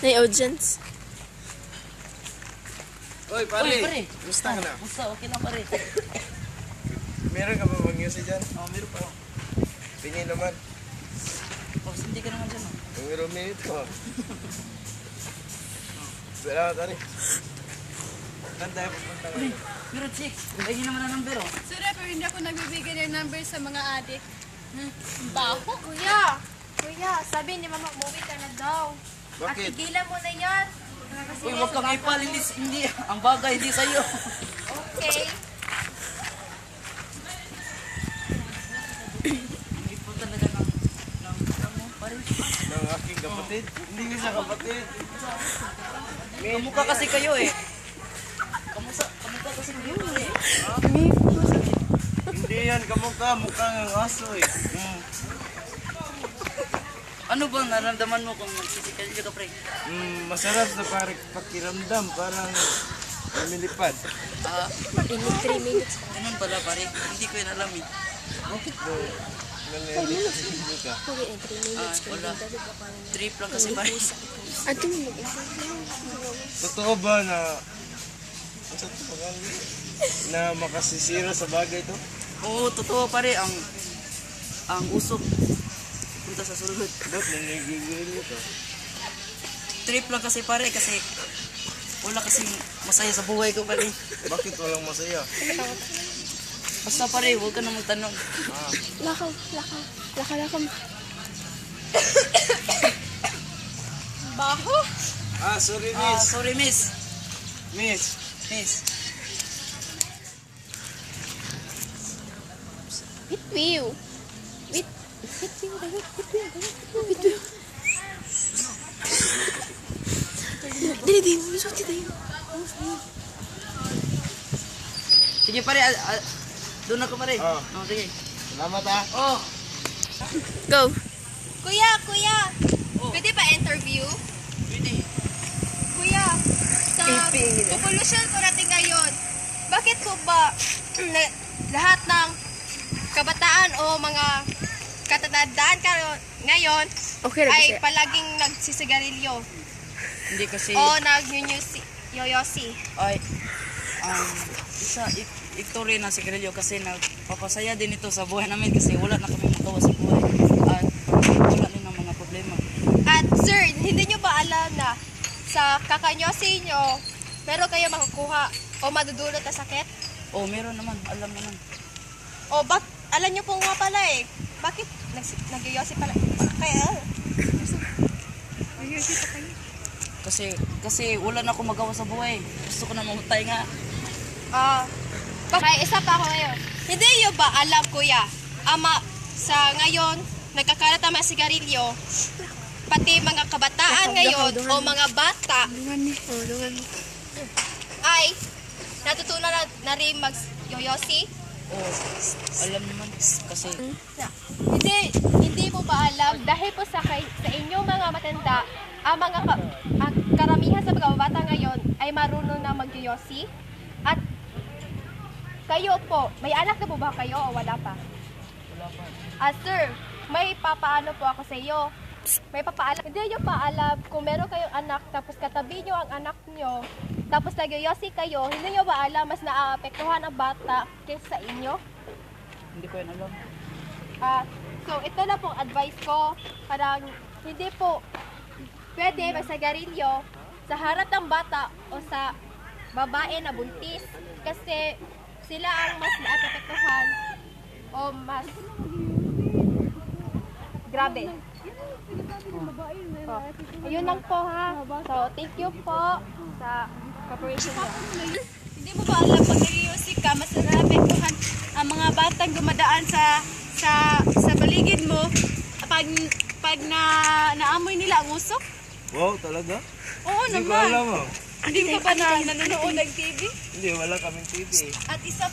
May audience. Oy, pare. Uy, pare. Gusto ka na? Basta, okay lang pare. Meron ka ba bang music dyan? Meron pa. Tingin naman. Pag hindi ka naman dyan. Meron minute ko. Salamat, pare. Saan tayo pupunta ngayon? Pero chick, bigyan naman ang number oh. Sorry, pero hindi ako nagbibigay ng number sa mga adik. Baho. Kuya! Kuya, sabi ni Mama, umuwi ka na daw. At Bakit? tigilan mo na yan. Uy, huwag kang ipal, hindi, ang bagay, hindi sa'yo. Okay. Ipal talaga ng mo, pare. Ng aking kapatid? Hindi ko siya kapatid. Kamukha kasi kayo eh. Kamukha kasi kayo eh. Hindi yan kamukha. Mukhang ang aso eh. Ano bang naramdaman mo kung nagsisikal ka, pre? Masarap na parang pakiramdam. Parang lumilipad. In 3 minutes. Ganun pala, pare. Hindi ko yun alam eh. Bakit mo nangyayari ka? Okay, in 3 minutes. Wala. Trip lang kasi, pare. Ato mo mag-interview. Totoo ba na... Ano ito pangalan? Na makasisira sa bagay to? Oo, totoo, pare. Ang usok. Punta sa sulod. Ba't nangyayari ito? Trip lang kasi, pare. Kasi wala kasing masaya sa buhay ko, pare. Bakit walang masaya? Basta, pare, huwag ka na magtanong. Lakaw. Baho? Sorry miss. Sorry, miss. Miss. Miss. Bitwiw. Bitwiw. Dili, masuti tayo. Sige, pare. Doon ako, pare. Oh. Sige. Salamat ah. Oh. Go. Kuya! Oh. Pwede ba interview? Pwede. Kuya, sa population ko natin ngayon, bakit po ba lahat ng kabataan o mga katatandaan ngayon Okay lang ay siya. palaging nagsisigarilyo Hindi kasi, o nag-yoyosi? ay, ito rin ang sigarilyo kasi nagpapasaya din ito sa buhay namin kasi wala na kami magawa sa buhay. At wala din ang mga problema. At sir, hindi nyo ba alam na sa kakanyosi nyo, meron kayo makukuha o madudulot na sakit? Oh, meron naman. Alam naman. O alam nyo po nga pala eh, bakit nag-yoyosi pala? Kaya, nag-yoyosi pa kayo? Kasi wala na akong magawa sa buhay. Gusto ko na mamatay nga. May isa pa ako ngayon. Hindi nyo ba alam, kuya, ama, sa ngayon, nagkakalat ang mga sigarilyo, pati mga kabataan ngayon o mga bata ay natutunan na rin mag-yoyosi? Oh, alam naman. Kasi, Hindi mo ba alam, dahil po sa inyong mga matanda, ang karamihan sa mga bata ngayon ay marunong na mag-yoyosi? At kayo po, may anak na po ba kayo o wala pa? wala pa. Sir, may papaano po ako sa iyo. May papaalam. Hindi nyo pa alam kung meron kayong anak tapos katabi nyo ang anak nyo tapos nagyoyosi kayo, hindi nyo ba alam mas naaapektuhan ang bata kaysa sa inyo? Hindi ko yun alam. So ito na pong advice ko. Parang hindi po pwede magsagarilyo sa harap ng bata o sa babae na buntis kasi sila ang mas naapektuhan o mas grabe. Ayun lang po ha. So, thank you po sa cooperation niyo. Hindi mo ba alam pag nag-iosik ka, mas naapektuhan ang mga batang dumadaan sa paligid mo pag naamoy nila ang usok? Wow, talaga? Oo Hindi ko naman. alam oh. Hindi ka pa nanonood ng TV? Hindi, wala kaming TV eh. At isa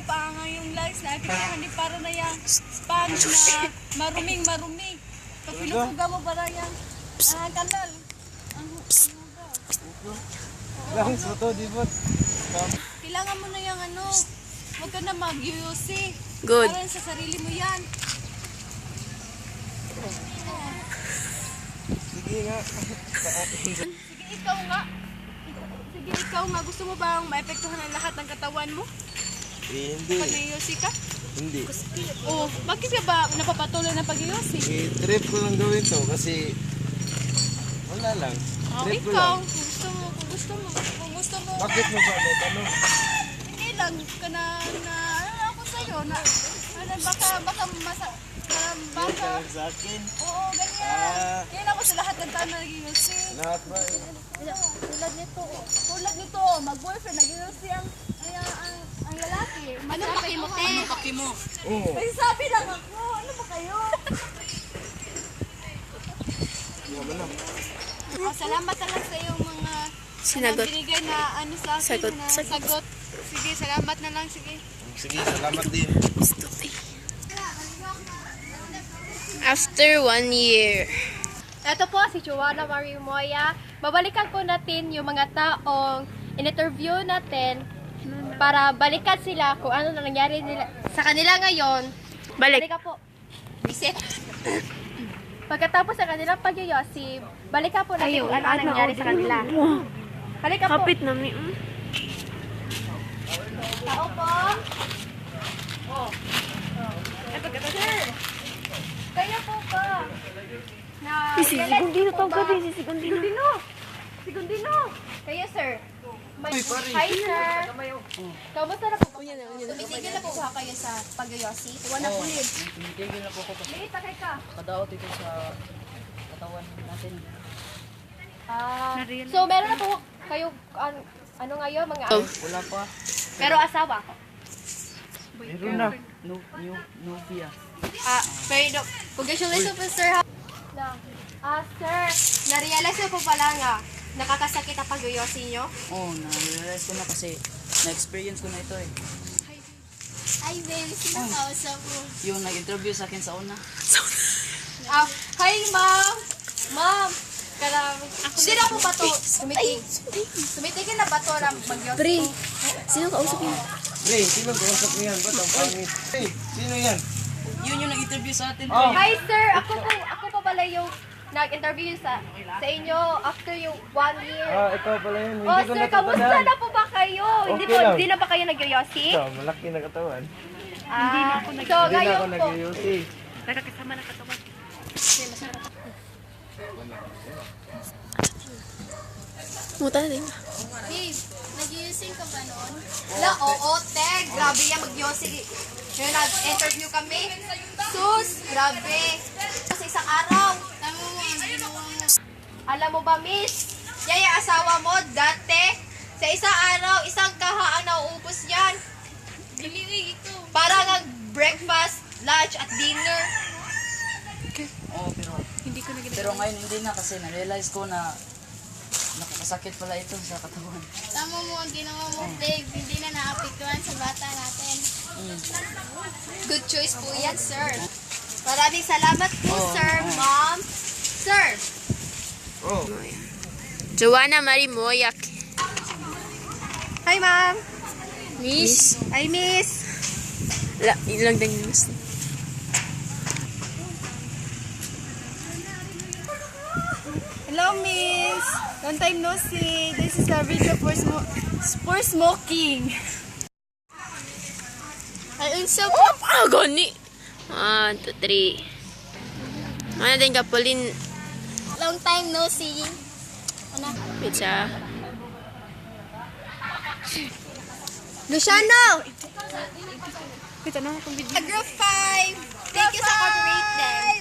pa nga yung lights na apektuhan ni para na yung sponge na maruming-marumi. Pag pinupuga mo ba na yung kanal? Lang sa to, di ba? Kailangan mo na yung huwag ka na mag-UC. Good. Para sa sarili mo yan. Sige Sige nga. Sige, ikaw nga. Sige, ikaw nga. Gusto mo bang maepektuhan ang lahat ng katawan mo? Hindi. Pag naiyosi ka? Hindi. O, bakit ka ba napapatuloy ng pag-iyosi? Trip ko lang gawin to kasi wala lang. Oh, Trip ko ikaw, lang. kung gusto mo, Bakit mo ba may tanong? hindi lang ka na ano ako sa'yo, na, ano, baka baka, Sa akin. oo, ganyan. Ah. Yan ako sa lahat ng taon na nag-iyosi. Lahat ba? Tulad nito, mag-boyfriend, nag-iyosi ang lalaki. Ano paki mo, te? Ano paki mo? Oo. May sabi lang ako, ano ba kayo? Yaman lang. Salamat na lang sa iyong mga Sinagot. binigay na ano sa akin, Sagot. na sagot. Sige, salamat na lang, sige. Sige, salamat din. After 1 year. Ito po si Joanna Marie Moya. Babalikan po natin yung mga taong in-interview natin para balikan sila kung ano na nangyari nila sa kanila ngayon. Balikan po. Visit. Pagkatapos sa kanilang pag-yosi, balikan po natin kung ano ang nangyari sa kanila. Halika po. Kapit na mi. Tao po. Sir, kaya po ka. Na, Sigundino to gabi, Sigundino. Sigundino. Kaya sir. Hi sir. Kamusta na po ba? Tumitigil na po ba kayo sa pag-yosi? Wala po yun. Tumitigil na po ako kasi Lita kay ka. kadaot ito sa katawan natin. So meron na po kayo ano ngayon mga Wala pa. pero asawa ko. Meron na. Nubia. Pero congratulations po sir. Sir, na-realize ko po pala nga nakakasakit ang pag-yosi nyo. Oo, na-realize ko na kasi na-experience ko na ito eh. Ay, baby, sino kausap mo? Yung nag-interview sa akin sa una. Hi ma'am. Ma'am, hindi na po ba to tumitigil na ba to ng pag-yosi? Sino kausap mo? Hey, sino kausap mo yan? Ba't ang pangit? Hey, sino yan? Yun yung nag-interview sa atin. Oh. Hi sir, ako po pala yung nag-interview sa inyo after yung 1 year. Ikaw pala yun. Oh Hindi ko sir, kamusta natatandaan. na po ba kayo? Okay lang. Hindi na ba kayo nag-yosi? Ikaw, malaki na katawan. Hindi na ako So, Hindi na ngayon ako po. nag-iuti. Babe, nag-using ka ba noon? Wala, oo, te. Grabe yan, mag-yosi. Yung nag-interview kami. Sus, grabe. Kasi isang araw. Tama mo, ang ginawa mo. Alam mo ba, miss? Yaya, asawa mo, dati, sa isang araw, isang kaha ang nauubos yan. Bili ito. Parang ang breakfast, lunch, at dinner. Oo, pero ngayon hindi na kasi na-realize ko na nakakasakit pala ito sa katawan. Tama mo, ang ginawa mo, babe. Hindi na naapektuhan sa bata natin. Good choice po yan, sir. Maraming salamat po, sir, ma'am. Sir. Oh. Joanna Marie Moya. Hi, ma'am. Miss? Hi, miss. Ilang din miss. Hello, miss. Long time no see. This is a video for smoking. Ay, unsa po. Gani. 1, 2, 3. Ano din ka, Pauline? Long time no see. Pizza. Luciano. Kita na akong video. Group 5. Thank you sa corporate them.